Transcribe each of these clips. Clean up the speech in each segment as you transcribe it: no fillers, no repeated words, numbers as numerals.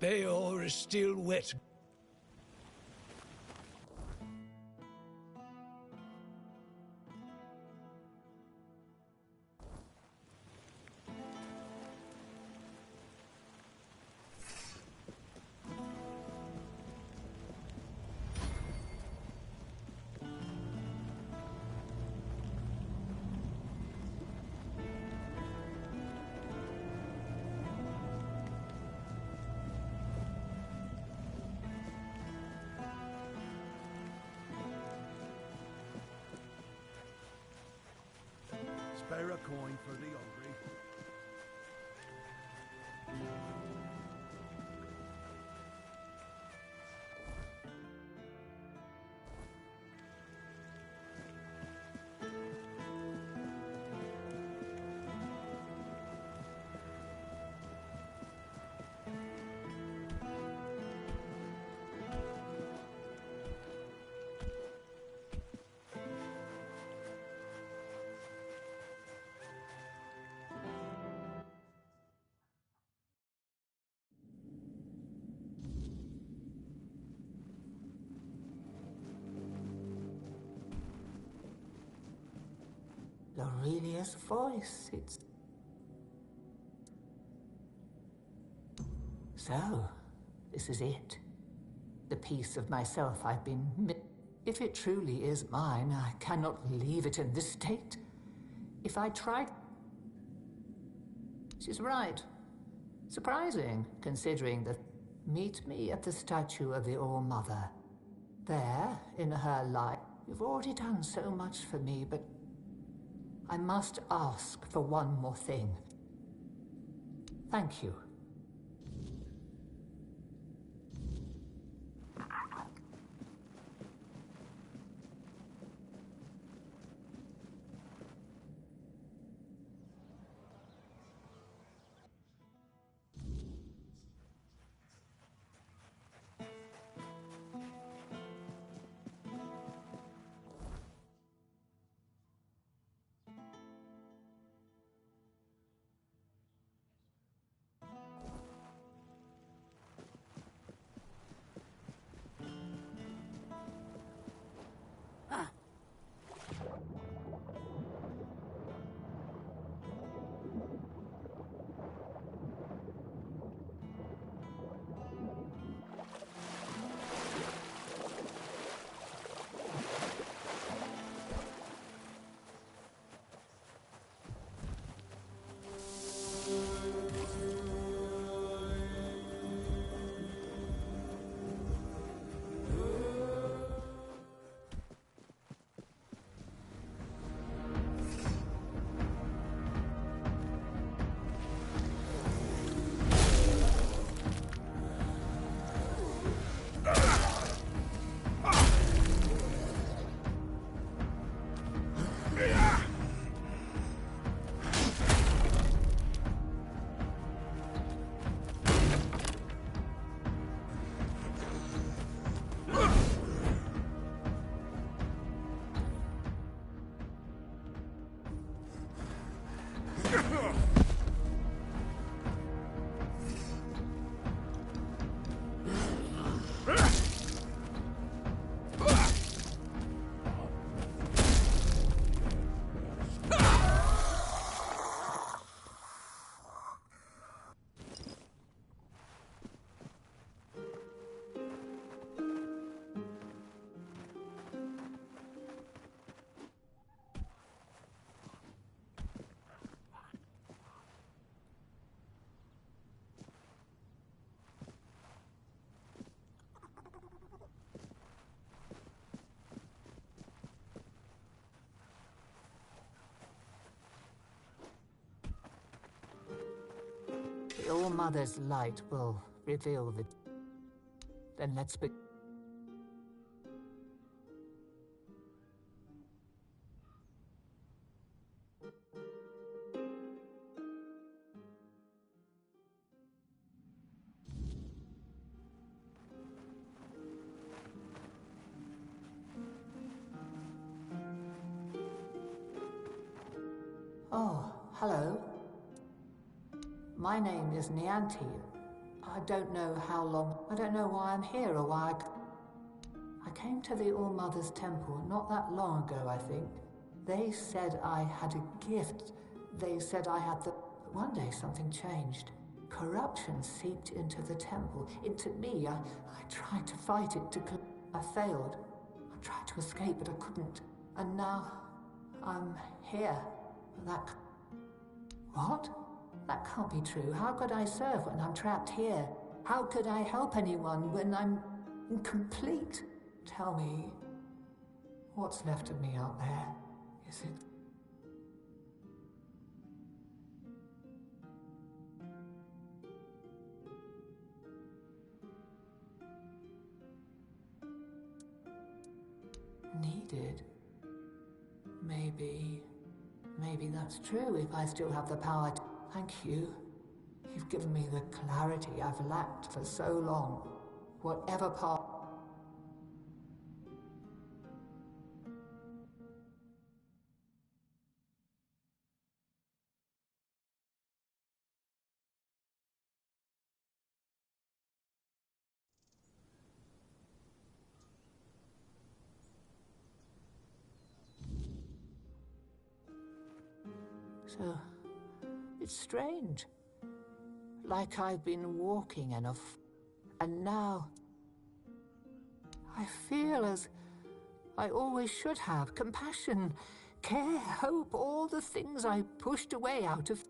Bayor is still wet. Spare a coin for the hungry. Aurelia's voice, it's... So, this is it. The piece of myself I've been... If it truly is mine, I cannot leave it in this state. If I tried... She's right. Surprising, considering that... Meet me at the statue of the All-Mother. There, in her light. You've already done so much for me, but... I must ask for one more thing. Thank you. The All-Mother's light will reveal the... Then let's begin. Oh, hello. My name is Nianti. I don't know how long. I don't know why I'm here or why I came to the All-Mother's Temple not that long ago, I think. They said I had a gift. They said I had the... But one day something changed. Corruption seeped into the temple, into me. I tried to fight it, I failed. I tried to escape, but I couldn't. And now, I'm here. That... What? That can't be true. How could I serve when I'm trapped here? How could I help anyone when I'm incomplete? Tell me, what's left of me out there? Is it... needed? Maybe that's true if I still have the power to... Thank you. You've given me the clarity I've lacked for so long. Whatever part... So, it's strange. Like I've been walking enough, and now I feel as I always should have. Compassion, care, hope, all the things I pushed away out of...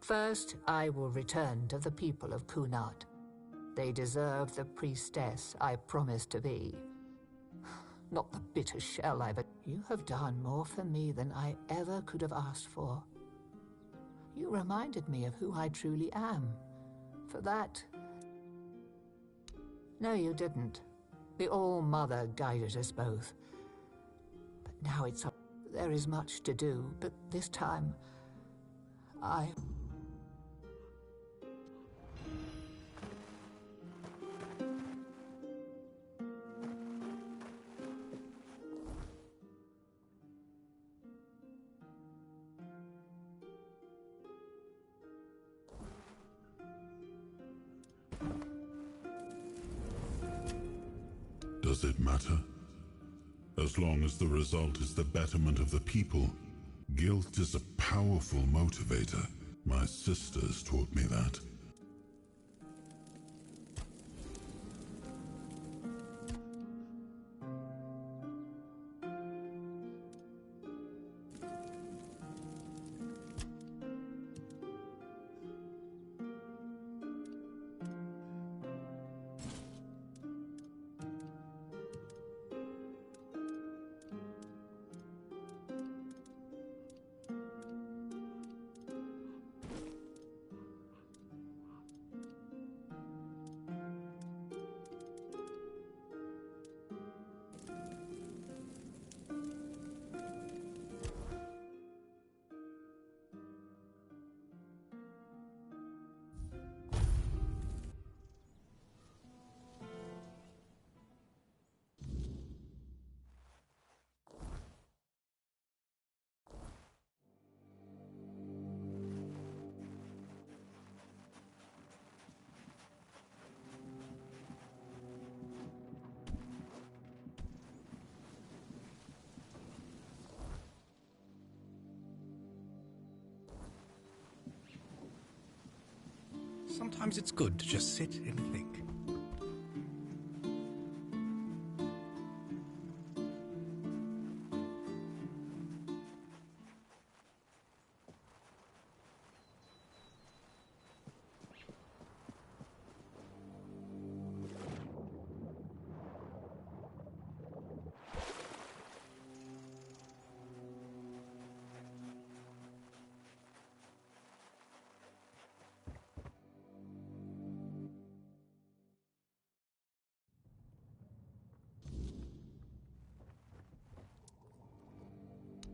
First, I will return to the people of Kunat. They deserve the priestess I promised to be. Not the bitter shell I've... You have done more for me than I ever could have asked for. You reminded me of who I truly am. For that... No, you didn't. The All-Mother guided us both. But now it's up. There is much to do, but this time... I... Does it matter? As long as the result is the betterment of the people, guilt is a powerful motivator. My sisters taught me that. Sometimes it's good to just sit and think.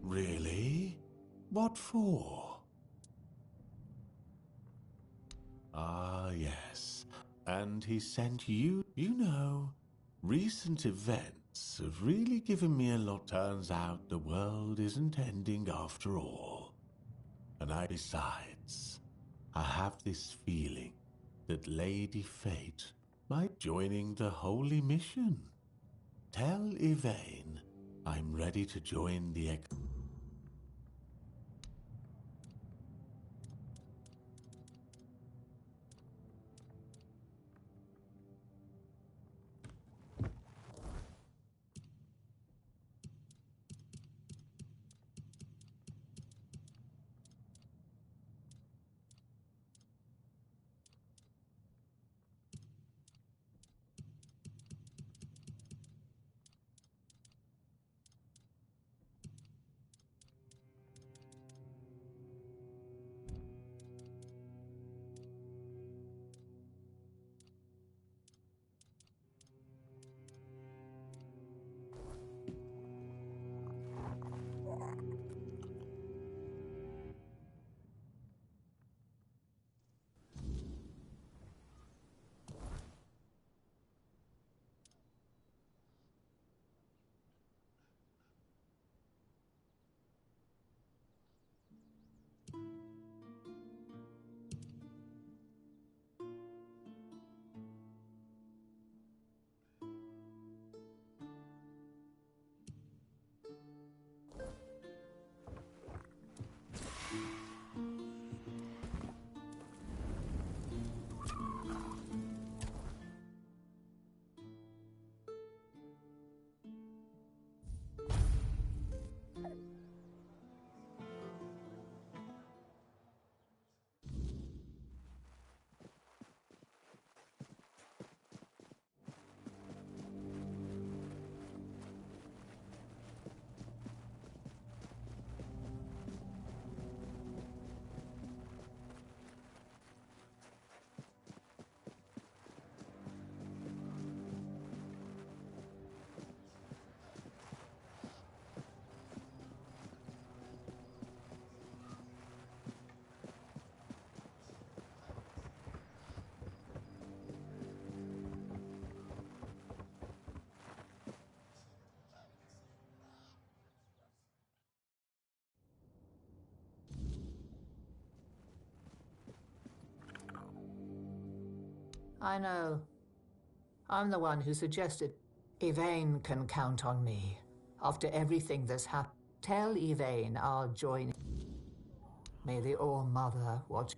Really? What for? Ah, yes. And he sent you... You know, recent events have really given me a lot. Turns out the world isn't ending after all. And besides, I have this feeling that Lady Fate might be joining the Holy Mission. Tell Yvain I'm ready to join the I know. I'm the one who suggested Yvain can count on me. After everything that's happened, tell Yvain I'll join. May the All-Mother watch.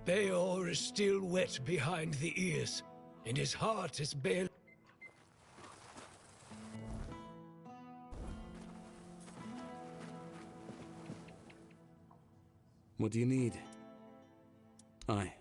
Beor is still wet behind the ears, and his heart is barely... What do you need? Aye.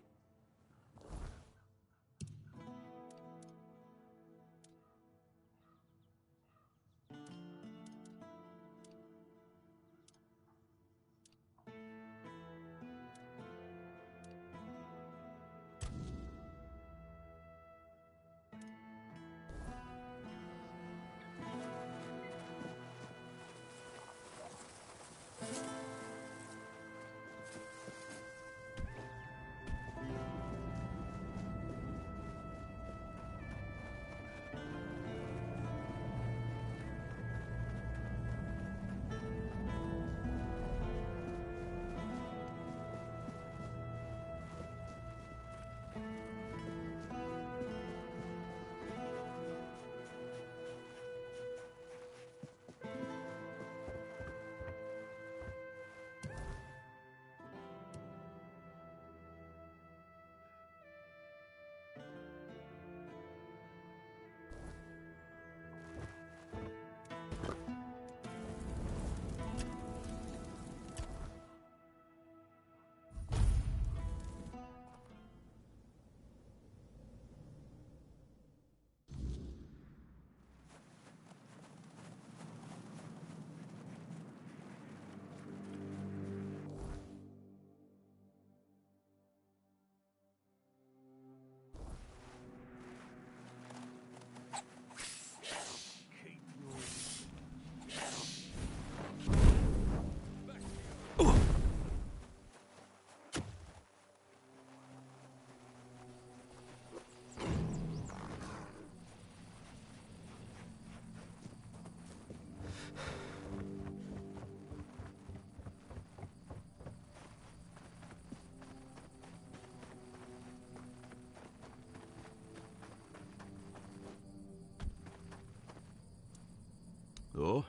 Oh,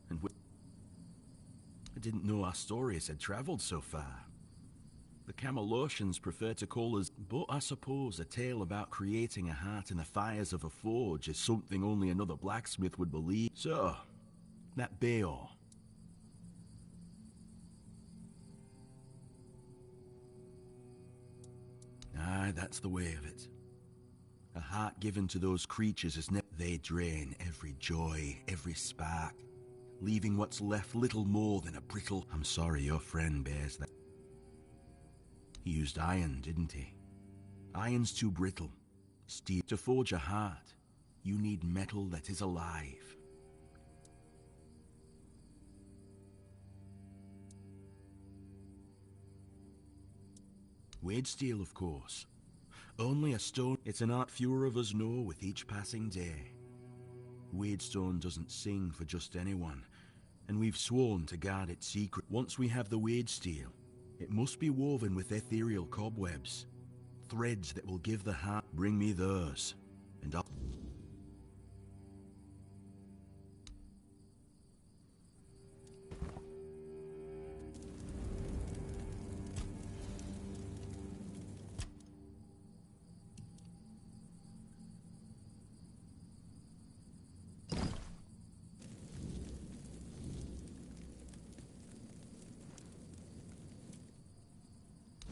and I didn't know our stories had travelled so far. The Camelosians prefer to call us, but I suppose a tale about creating a heart in the fires of a forge is something only another blacksmith would believe. So, that Bayor. Aye, that's the way of it. A heart given to those creatures is never. They drain every joy, every spark, leaving what's left little more than a brittle. I'm sorry your friend bears that. He used iron, didn't he? Iron's too brittle. Steel. To forge a heart, you need metal that is alive. Wade steel, of course. Only a stone. It's an art fewer of us know with each passing day. Wadestone doesn't sing for just anyone, and we've sworn to guard its secret. Once we have the wade steel, it must be woven with ethereal cobwebs, threads that will give the heart. Bring me those, and I'll.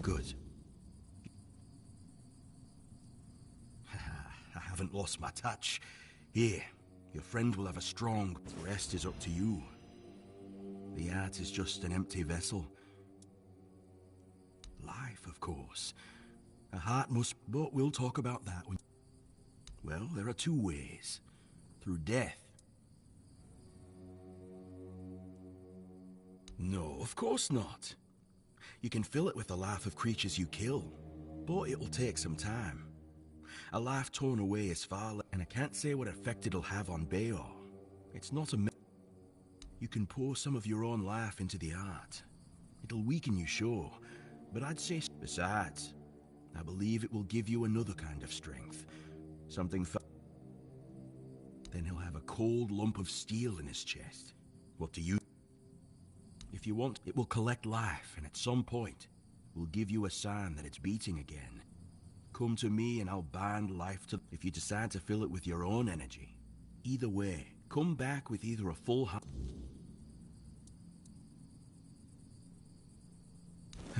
Good. I haven't lost my touch. Here, your friend will have a strong. The rest is up to you. The art is just an empty vessel. Life, of course. A heart must. But we'll talk about that when. Well, there are two ways. Through death. No, of course not. You can fill it with the life of creatures you kill, but it'll take some time. A life torn away is far less, and I can't say what effect it'll have on Bayor. It's not a. You can pour some of your own life into the art. It'll weaken you, sure, but I'd say. Besides, I believe it will give you another kind of strength. Something. Then he'll have a cold lump of steel in his chest. What do you. If you want, it will collect life, and at some point, will give you a sign that it's beating again. Come to me and I'll bind life to. If you decide to fill it with your own energy. Either way, come back with either a full heart.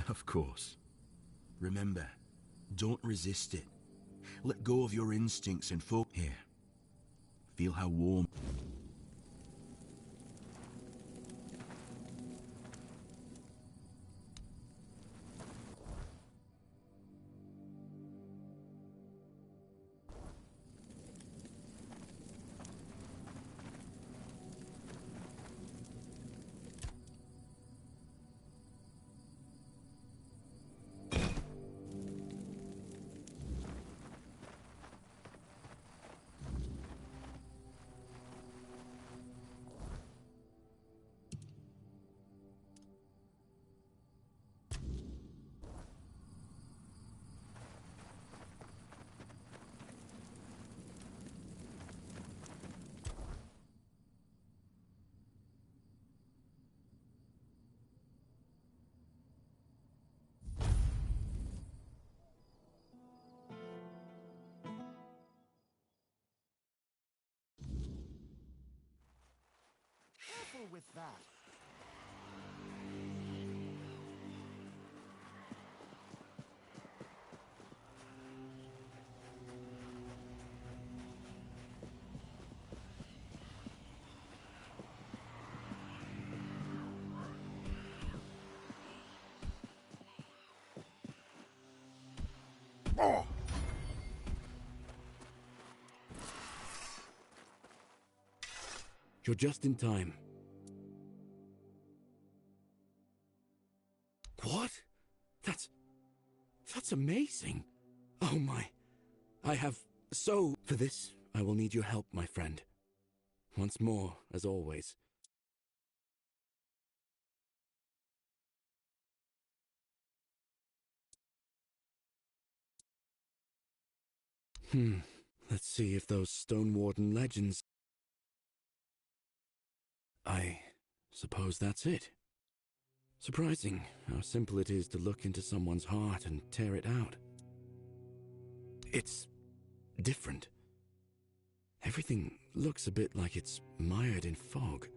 Of course. Remember, don't resist it. Let go of your instincts and focus. Here. Feel how warm. With that. Oh. You're just in time. What? That's amazing. Oh my. I have so... For this, I will need your help, my friend. Once more, as always. Let's see if those Stone Warden legends... I suppose that's it. Surprising how simple it is to look into someone's heart and tear it out. It's different. Everything looks a bit like it's mired in fog.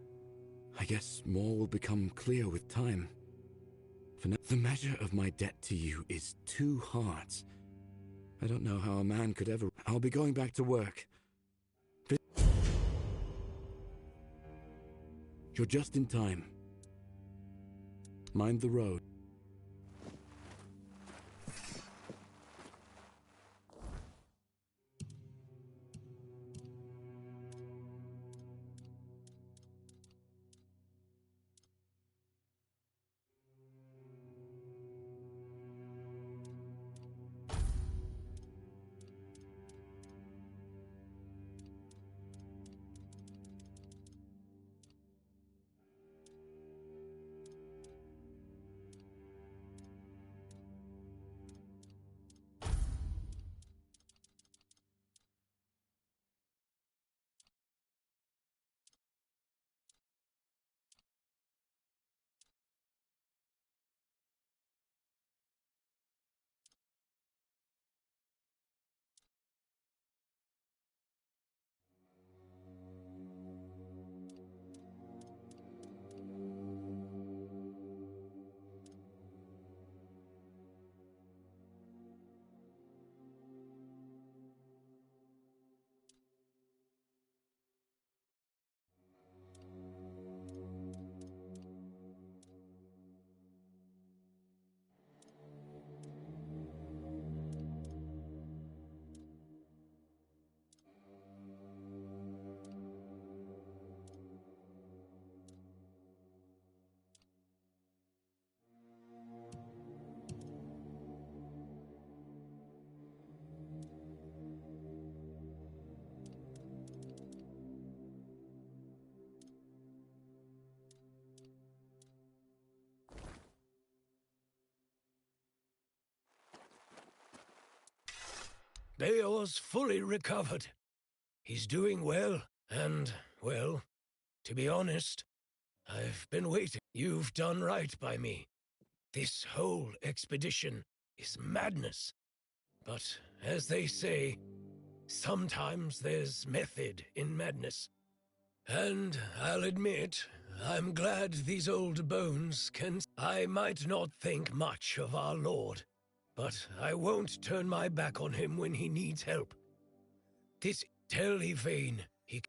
I guess more will become clear with time. For now, the measure of my debt to you is 2 hearts. I don't know how a man could ever... I'll be going back to work. You're just in time. Mind the road. Beor's fully recovered. He's doing well, and, well, to be honest, I've been waiting. You've done right by me. This whole expedition is madness. But, as they say, sometimes there's method in madness. And I'll admit, I'm glad these old bones can... I might not think much of our Lord, but I won't turn my back on him when he needs help. This tell Yvain he...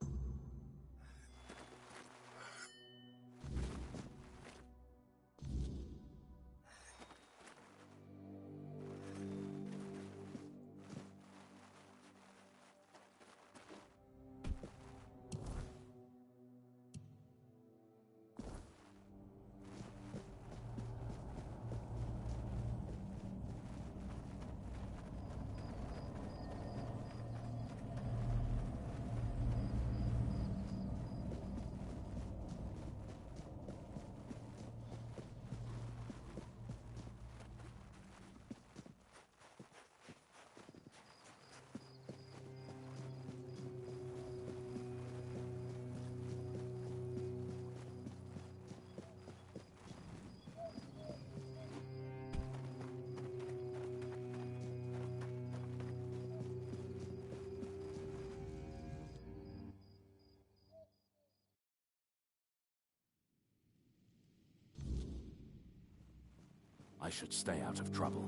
I should stay out of trouble.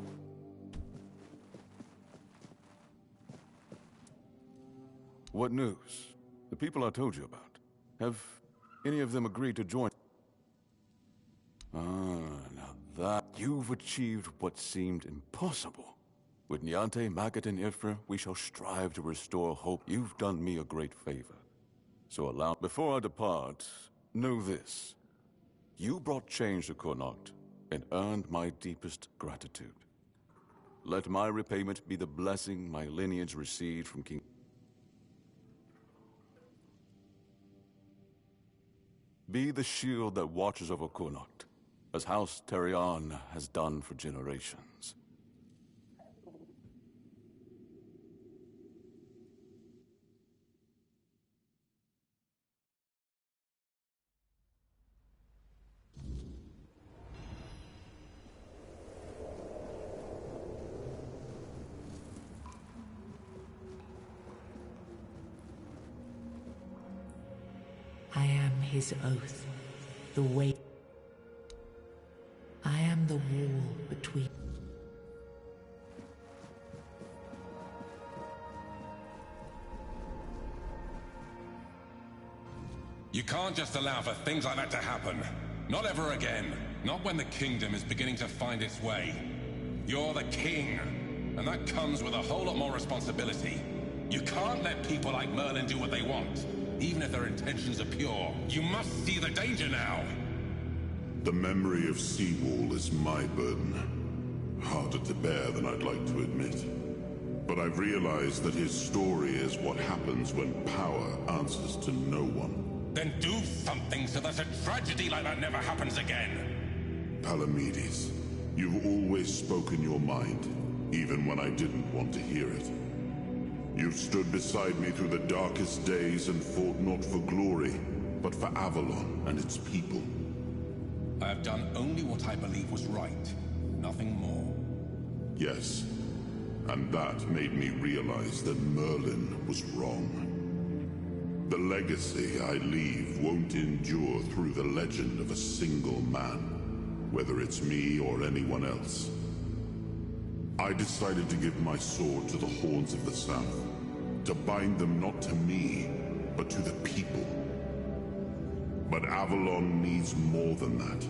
What news? The people I told you about. Have any of them agreed to join? Now that you've achieved what seemed impossible. With Niante, Magat, and Ifra, we shall strive to restore hope. You've done me a great favor. So before I depart, know this. You brought change to Connacht and earned my deepest gratitude. Let my repayment be the blessing my lineage received from King... Be the shield that watches over Connacht, as House Terion has done for generations. his oath, the way. I am the wall between. You can't just allow for things like that to happen. Not ever again. Not when the kingdom is beginning to find its way. You're the king, and that comes with a whole lot more responsibility. You can't let people like Merlin do what they want, even if their intentions are pure. You must see the danger now! The memory of Seawall is my burden. Harder to bear than I'd like to admit. But I've realized that his story is what happens when power answers to no one. Then do something so that a tragedy like that never happens again! Palamedes, you've always spoken your mind, even when I didn't want to hear it. You've stood beside me through the darkest days and fought not for glory, but for Avalon and its people. I have done only what I believe was right, nothing more. Yes, and that made me realize that Merlin was wrong. The legacy I leave won't endure through the legend of a single man, whether it's me or anyone else. I decided to give my sword to the Horns of the South, to bind them not to me, but to the people. But Avalon needs more than that.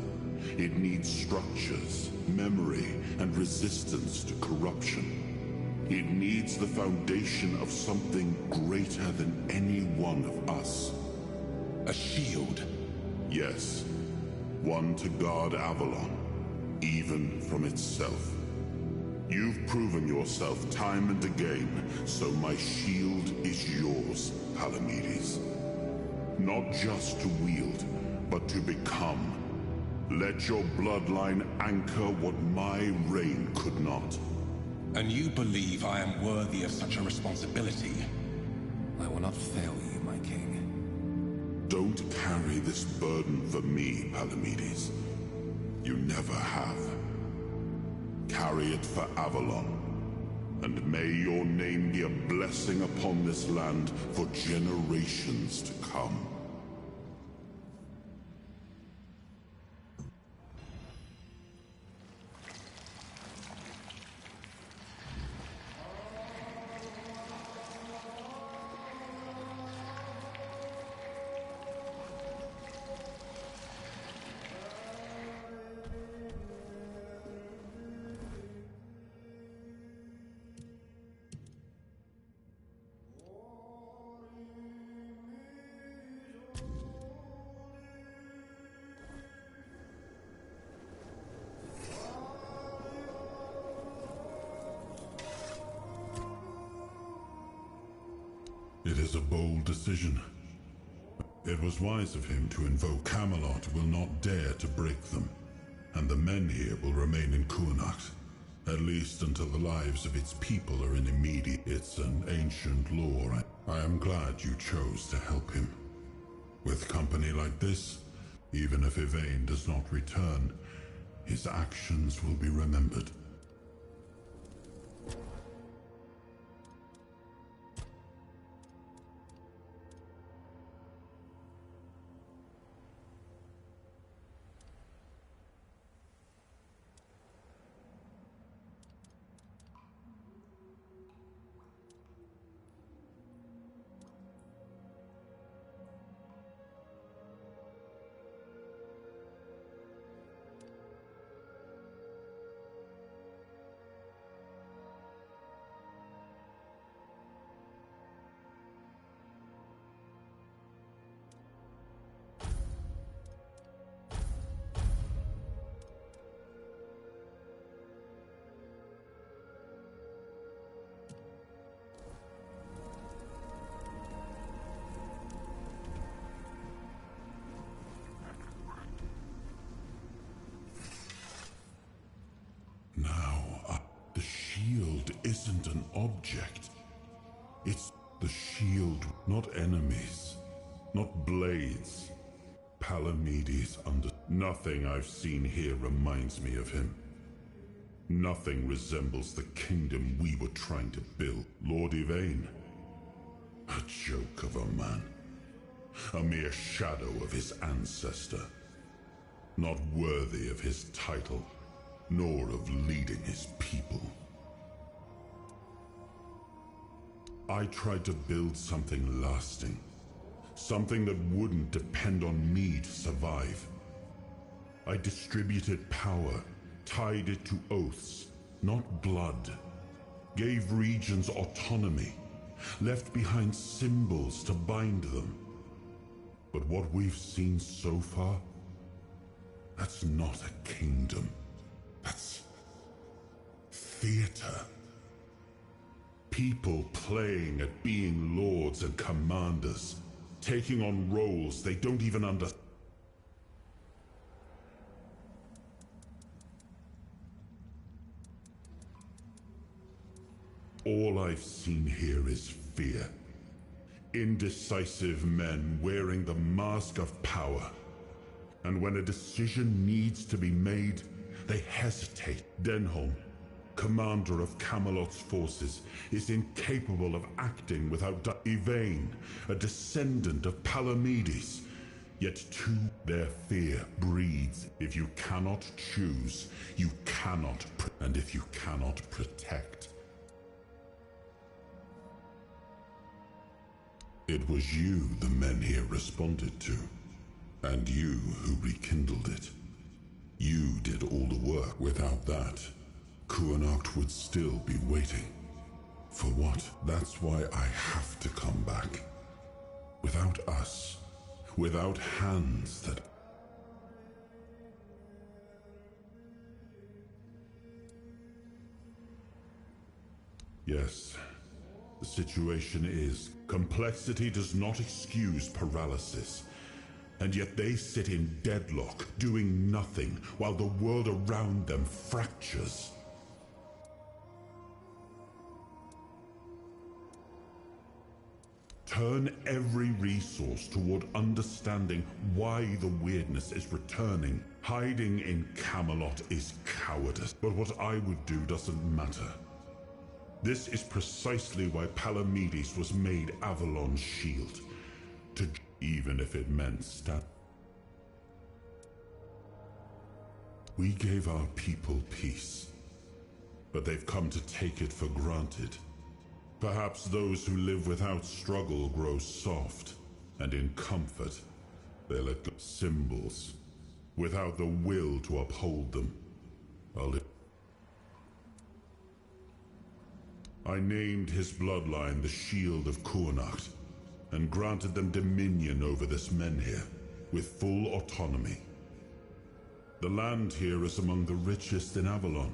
It needs structures, memory, and resistance to corruption. It needs the foundation of something greater than any one of us. A shield? Yes. One to guard Avalon, even from itself. You've proven yourself time and again, so my shield is yours, Palamedes. Not just to wield, but to become. Let your bloodline anchor what my reign could not. And you believe I am worthy of such a responsibility? I will not fail you, my king. Don't carry this burden for me, Palamedes. You never have. Carry it for Avalon. And may your name be a blessing upon this land for generations to come. It is a bold decision. It was wise of him to invoke Camelot will not dare to break them, and the men here will remain in Kuanacht, at least until the lives of its people are in immediate. It's an ancient lore. I am glad you chose to help him. With company like this, even if Yvain does not return, his actions will be remembered. The shield isn't an object. It's the shield, not enemies, not blades. Palamedes Nothing I've seen here reminds me of him. Nothing resembles the kingdom we were trying to build. Lord Yvain, a joke of a man. a mere shadow of his ancestor, not worthy of his title, nor of leading his people. I tried to build something lasting, something that wouldn't depend on me to survive. I distributed power, tied it to oaths, not blood, gave regions autonomy, left behind symbols to bind them. But what we've seen so far, that's not a kingdom. That's theater. People playing at being lords and commanders, taking on roles they don't even understand. All I've seen here is fear. Indecisive men wearing the mask of power. And when a decision needs to be made, they hesitate. Denholm, commander of Camelot's forces, is incapable of acting without Yvain, a descendant of Palamedes. Yet too, their fear breeds. If you cannot choose, you cannot, and if you cannot protect. It was you the men here responded to, and you who rekindled it. You did all the work. Without that, Kuanacht would still be waiting. For what? That's why I have to come back. Without us, without hands that... Yes, the situation is, complexity does not excuse paralysis. And yet they sit in deadlock, doing nothing, while the world around them fractures. Turn every resource toward understanding why the weirdness is returning. Hiding in Camelot is cowardice, but what I would do doesn't matter. This is precisely why Palamedes was made Avalon's shield. To even if it meant We gave our people peace, but they've come to take it for granted. Perhaps those who live without struggle grow soft, and in comfort, they let go symbols, without the will to uphold them. I named his bloodline the Shield of Kuanacht, and granted them dominion over this menhir, with full autonomy. The land here is among the richest in Avalon.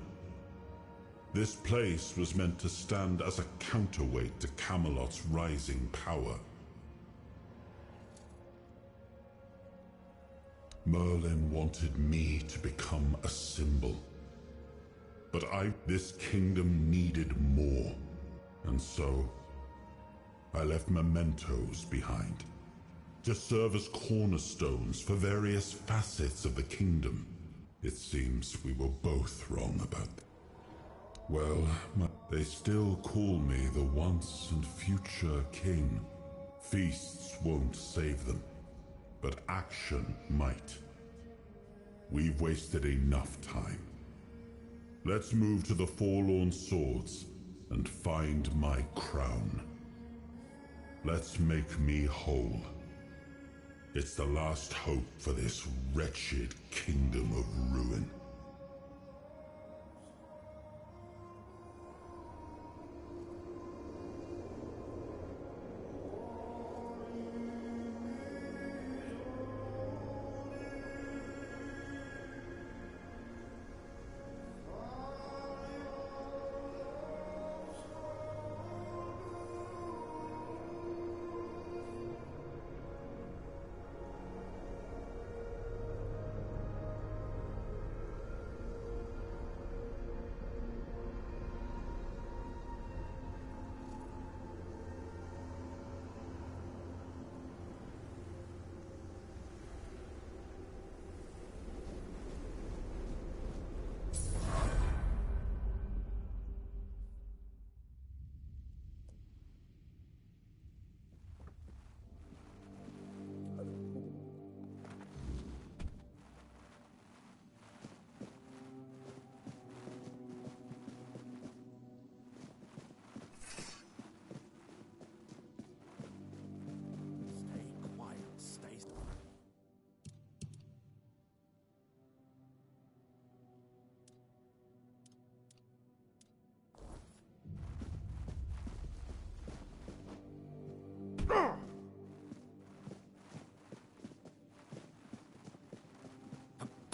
This place was meant to stand as a counterweight to Camelot's rising power. Merlin wanted me to become a symbol. But this kingdom needed more, and so I left mementos behind, to serve as cornerstones for various facets of the kingdom. It seems we were both wrong about that. Well, they still call me the once and future king. Feasts won't save them, but action might. We've wasted enough time. Let's move to the Forlorn Swords and find my crown. Let's make me whole. It's the last hope for this wretched kingdom of ruin.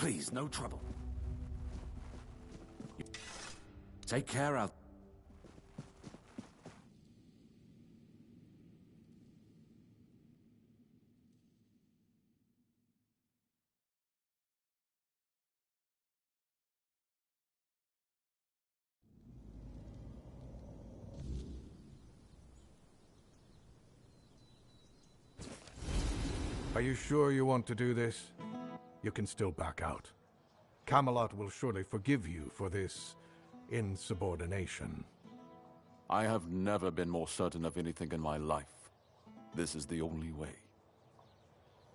Please, no trouble. Take care out. Are you sure you want to do this? You can still back out. Camelot will surely forgive you for this insubordination. I have never been more certain of anything in my life. This is the only way.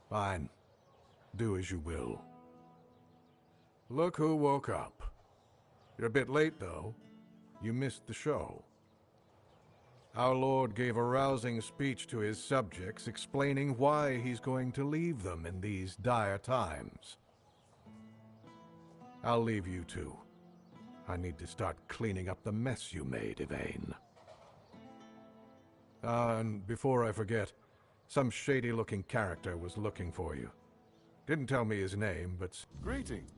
Fine. Do as you will. Look who woke up. You're a bit late, though. You missed the show. Our Lord gave a rousing speech to his subjects explaining why he's going to leave them in these dire times. I'll leave you two. I need to start cleaning up the mess you made, Yvain. And before I forget, some shady-looking character was looking for you. Didn't tell me his name, but... Greetings.